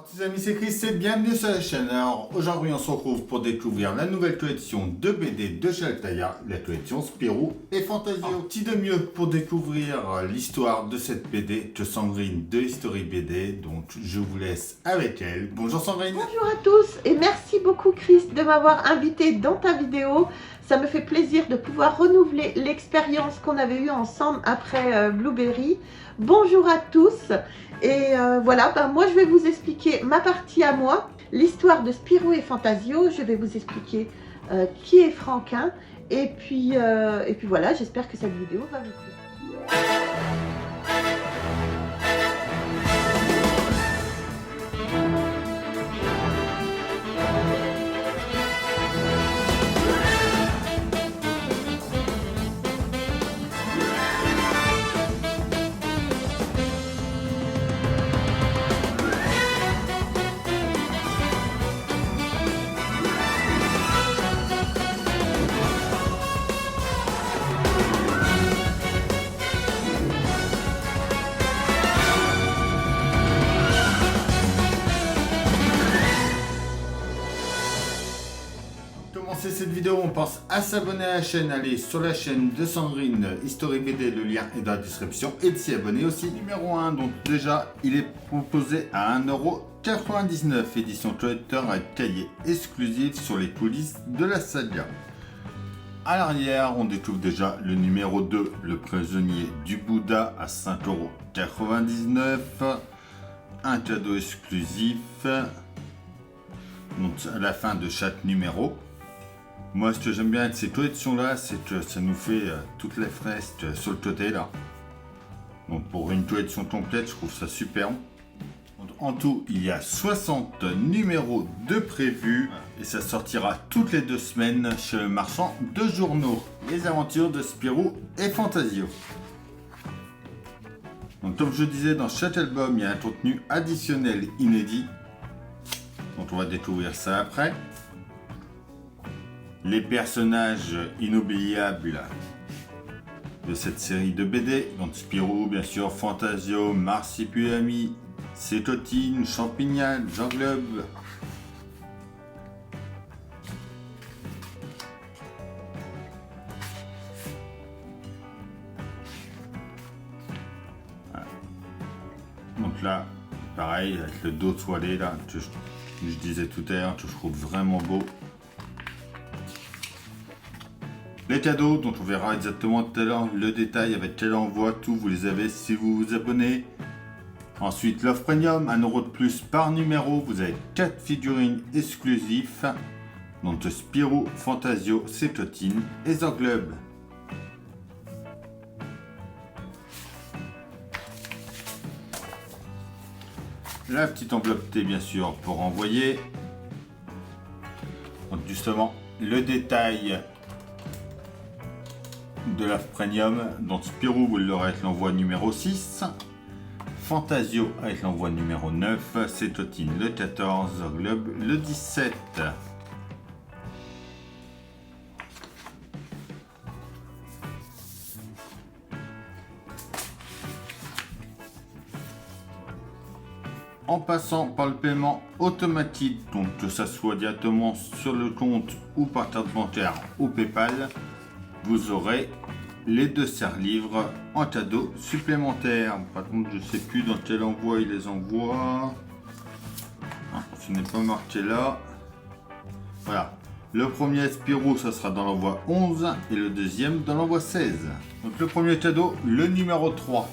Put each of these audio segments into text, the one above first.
Alors, les amis, c'est Chris et bienvenue sur la chaîne. Alors aujourd'hui on se retrouve pour découvrir la nouvelle collection de BD de Jaltaya, la collection Spirou et Fantasio. Qui de mieux pour découvrir l'histoire de cette BD que Sandrine de History BD, donc je vous laisse avec elle. Bonjour Sandrine. Bonjour à tous et merci beaucoup Chris de m'avoir invité dans ta vidéo. Ça me fait plaisir de pouvoir renouveler l'expérience qu'on avait eue ensemble après Blueberry. Bonjour à tous et voilà, moi je vais vous expliquer ma partie à moi, l'histoire de Spirou et Fantasio. Je vais vous expliquer qui est Franquin et puis voilà, j'espère que cette vidéo va vous plaire. Commencer cette vidéo, on pense à s'abonner à la chaîne, aller sur la chaîne de Sandrine History BD, le lien est dans la description, et de s'y abonner aussi. Numéro 1, donc déjà il est proposé à 1,99 €, édition collector avec cahier exclusif sur les coulisses de la saga. À l'arrière, on découvre déjà le numéro 2, le prisonnier du Bouddha à 5,99 €, un cadeau exclusif, donc à la fin de chaque numéro. Moi, ce que j'aime bien avec ces collections-là, c'est que ça nous fait toutes les fresques sur le côté là. Donc pour une collection complète, je trouve ça superbe. En tout, il y a 60 numéros de prévus et ça sortira toutes les 2 semaines chez le marchand de journaux. Les aventures de Spirou et Fantasio. Donc comme je disais, dans chaque album, il y a un contenu additionnel inédit. Donc on va découvrir ça après. Les personnages inoubliables de cette série de BD, donc Spirou, bien sûr, Fantasio, Marsipulami, Cétotine, Champignal, Jean Globe. Voilà. Donc là, pareil, avec le dos toilé là, que je disais tout à l'heure, que je trouve vraiment beau. Les cadeaux, dont on verra exactement tout à l'heure le détail avec quel envoi, tout vous les avez si vous vous abonnez. Ensuite, l'offre premium, 1 € de plus par numéro. Vous avez 4 figurines exclusives. Donc Spirou, Fantasio, Cétotine et Zorglub. La petite enveloppe T, bien sûr, pour envoyer. Donc justement, le détail de l'offre premium. Donc Spirou, vous l'aurez avec l'envoi numéro 6. Fantasio avec l'envoi numéro 9. Cétotine le 14. Globe le 17. En passant par le paiement automatique, donc que ça soit directement sur le compte ou par carte bancaire ou PayPal, vous aurez les 2 serre-livres en cadeau supplémentaire. Par contre, je ne sais plus dans quel envoi il les envoie. Ah, ce n'est pas marqué là. Voilà. Le premier Spirou, ça sera dans l'envoi 11 et le deuxième dans l'envoi 16. Donc le premier cadeau, le numéro 3.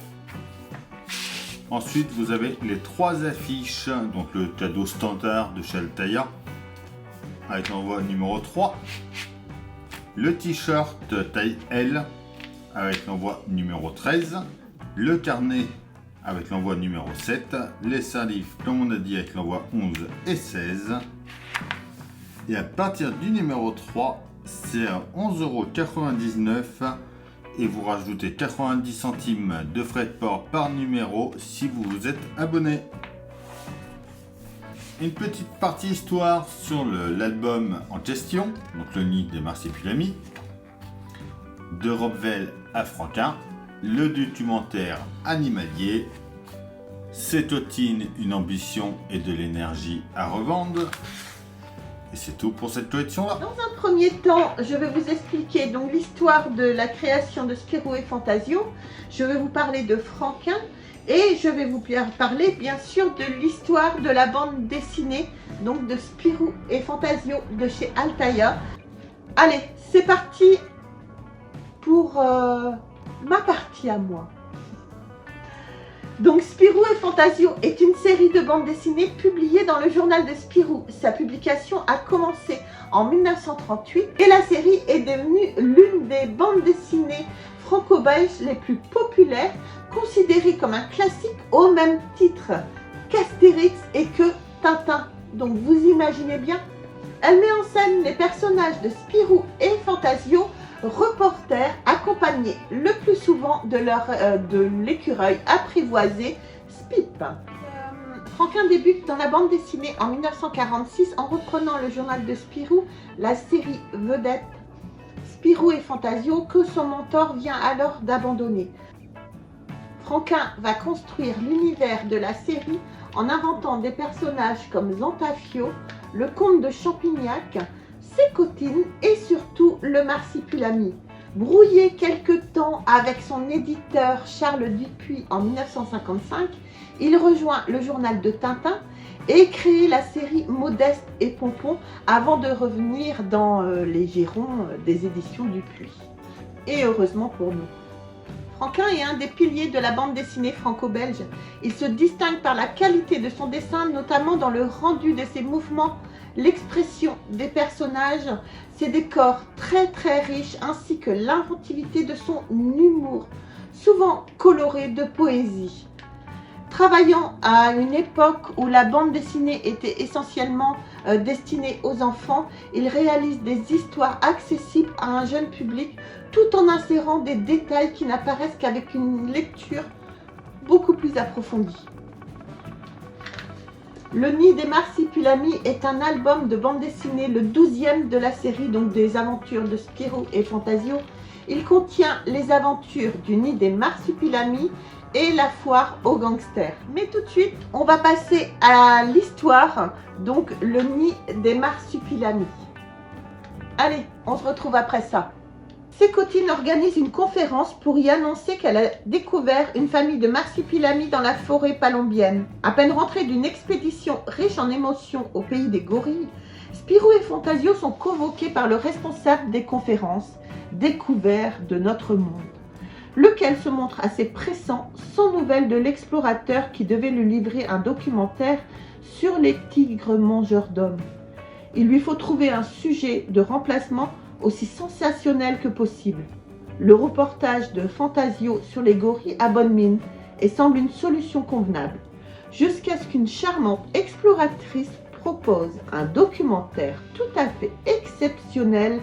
Ensuite, vous avez les 3 affiches, donc le cadeau standard de Jaltaya avec l'envoi numéro 3. Le t-shirt taille L avec l'envoi numéro 13. Le carnet avec l'envoi numéro 7. Les salifs, comme on a dit, avec l'envoi 11 et 16. Et à partir du numéro 3, c'est à 11,99 € et vous rajoutez 90 centimes de frais de port par numéro si vous vous êtes abonné. Une petite partie histoire sur l'album en question, donc le nid des Marsipulami, de Robvel à Franquin, le documentaire animalier, Cétotine, une ambition et de l'énergie à revendre. Et c'est tout pour cette collection-là. Dans un premier temps, je vais vous expliquer donc l'histoire de la création de Spirou et Fantasio. Je vais vous parler de Franquin et je vais vous parler bien sûr de l'histoire de la bande dessinée donc de Spirou et Fantasio de chez Altaïa. Allez, c'est parti pour ma partie à moi. Donc Spirou et Fantasio est une série de bandes dessinées publiée dans le journal de Spirou. Sa publication a commencé en 1938 et la série est devenue l'une des bandes dessinées franco-belges les plus populaires, considérée comme un classique au même titre qu'Astérix et que Tintin. Donc vous imaginez bien, elle met en scène les personnages de Spirou et Fantasio, reporters accompagnés le plus souvent de l'écureuil apprivoisé Spip. Franquin débute dans la bande dessinée en 1946 en reprenant le journal de Spirou, la série vedette Spirou et Fantasio que son mentor vient alors d'abandonner. Franquin va construire l'univers de la série en inventant des personnages comme Zantafio, le comte de Champignac, Cécotine et surtout le Marsipulami. Brouillé quelque temps avec son éditeur Charles Dupuis en 1955, il rejoint le journal de Tintin et crée la série Modeste et Pompon avant de revenir dans les girons des éditions Dupuis. Et heureusement pour nous. Franquin est un des piliers de la bande dessinée franco-belge. Il se distingue par la qualité de son dessin, notamment dans le rendu de ses mouvements, l'expression des personnages, ses décors très riches, ainsi que l'inventivité de son humour, souvent coloré de poésie. Travaillant à une époque où la bande dessinée était essentiellement destinée aux enfants, il réalise des histoires accessibles à un jeune public tout en insérant des détails qui n'apparaissent qu'avec une lecture beaucoup plus approfondie. Le Nid des Marsipulami est un album de bande dessinée, le 12e de la série, donc des aventures de Spirou et Fantasio. Il contient les aventures du Nid des Marsipulami et la foire aux gangsters. Mais tout de suite, on va passer à l'histoire, donc le Nid des Marsupilami. Allez, on se retrouve après ça. Cécotine organise une conférence pour y annoncer qu'elle a découvert une famille de marsupilami dans la forêt palombienne. À peine rentrée d'une expédition riche en émotions au pays des gorilles, Spirou et Fantasio sont convoqués par le responsable des conférences, découvert de notre monde, lequel se montre assez pressant, sans nouvelles de l'explorateur qui devait lui livrer un documentaire sur les tigres mangeurs d'hommes. Il lui faut trouver un sujet de remplacement aussi sensationnel que possible. Le reportage de Fantasio sur les gorilles à bonne mine et semble une solution convenable, jusqu'à ce qu'une charmante exploratrice propose un documentaire tout à fait exceptionnel.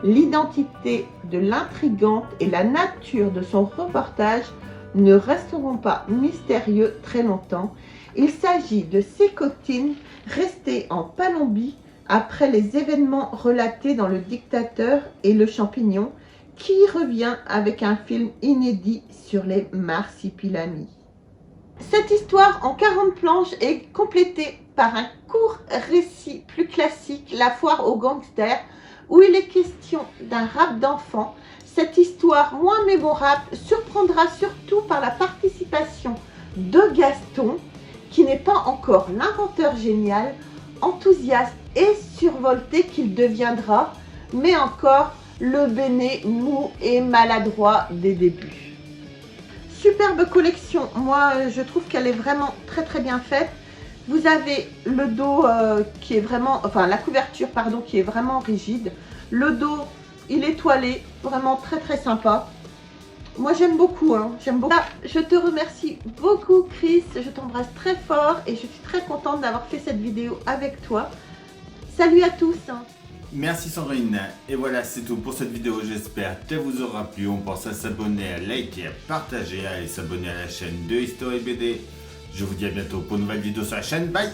L'identité de l'intrigante et la nature de son reportage ne resteront pas mystérieux très longtemps. Il s'agit de Cécotine, restée en Palombie après les événements relatés dans Le Dictateur et Le Champignon, qui revient avec un film inédit sur les marsipilami. Cette histoire en 40 planches est complétée par un court récit plus classique, La foire aux gangsters, où il est question d'un rap d'enfants. Cette histoire moins mémorable surprendra surtout par la participation de Gaston, qui n'est pas encore l'inventeur génial, enthousiaste et survolté qu'il deviendra, mais encore le béné mou et maladroit des débuts. Superbe collection, moi je trouve qu'elle est vraiment très bien faite. Vous avez le dos qui est vraiment, enfin la couverture pardon, qui est vraiment rigide. Le dos, il est toilé, vraiment très sympa. Moi j'aime beaucoup, j'aime beaucoup. Là, je te remercie beaucoup Chris, je t'embrasse très fort et je suis très contente d'avoir fait cette vidéo avec toi. Salut à tous. Merci Sandrine. Et voilà, c'est tout pour cette vidéo. J'espère qu'elle vous aura plu. On pense à s'abonner, à liker, à partager, à aller s'abonner à la chaîne de History BD. Je vous dis à bientôt pour une nouvelle vidéo sur la chaîne. Bye.